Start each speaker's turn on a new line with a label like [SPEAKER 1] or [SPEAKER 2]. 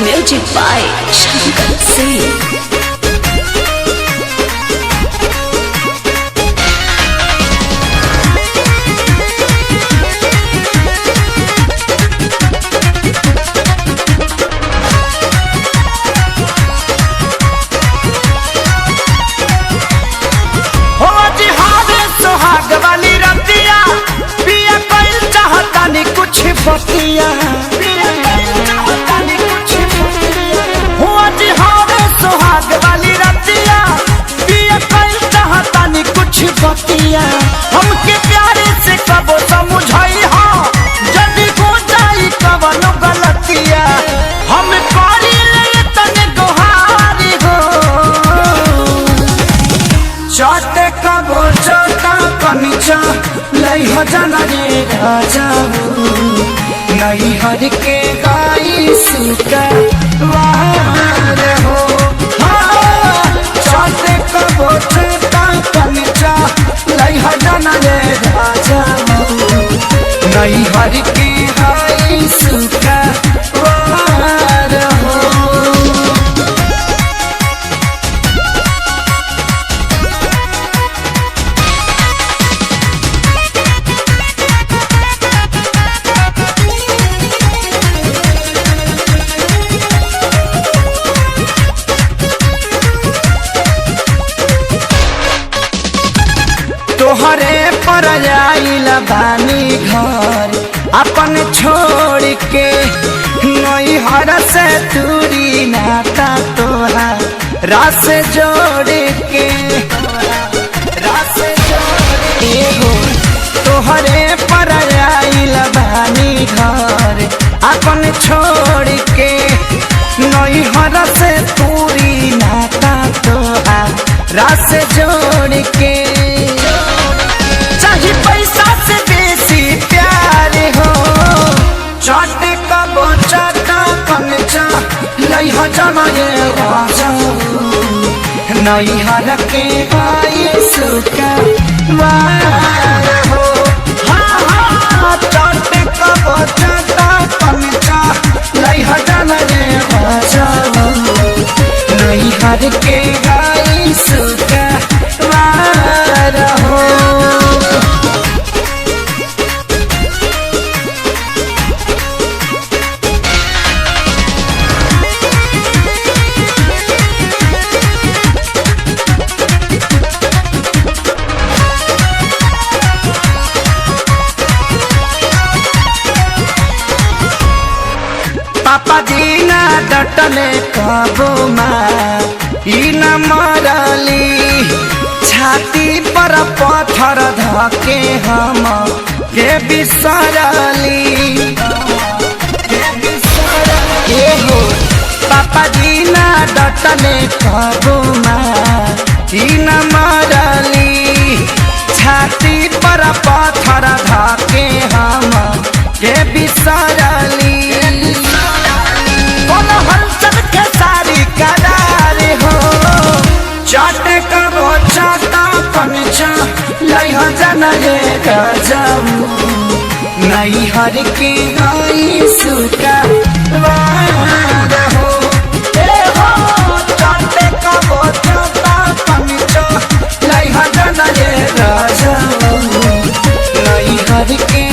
[SPEAKER 1] Music by Shankar Singh.
[SPEAKER 2] बतिया हुआ जी हावे सुहाग वाली रतिया पिया कल चाहतानी कुछ बतिया हमके प्यारे से कबो समझाई हा जदी हो जाई कवनो गलतिया हम करी ले तने गोहारी हो चाटे कबो चाटा कनिचा लई हो जाना रे राजा नहीं हर के गाई सुका वार हो चाहते कबो चेता कनिचा लई हजाना रे राजा नहीं हर के गाई सुका वार हो। तोहरे पर आइल बानी घर अपन छोड़ के नई हर से दूरी नाता तोहार रास जोड़ के हो तोहरे पर आइल बानी घर अपन छोड़ के नई हर से दूरी नाता तोहार रास जोड़ के पैसा से बेसी प्यार हो चाटे कबो चाटा कनचा लई हजाना ये राजा नहीं हर के भाई सुका वार हो चाटे कबो चाटा कनचा लई हजाना ये राजा नहीं हर के भाई सुका वार हो। पापा जी ना डटले कबो माँ न मरली छाती पर पत्थर धके हम के बिसरली हो पापा जी ना डटले कबो माँ न मरली छाती पर पत्थर धके हम के बिसरली चाटे कबो चाटा कनिचा लई हजाना रे राजा नहीं हर के गाई सुका वार हो चाटे कबो चाटा कनिचा लई हजाना रे राजा नहीं हर के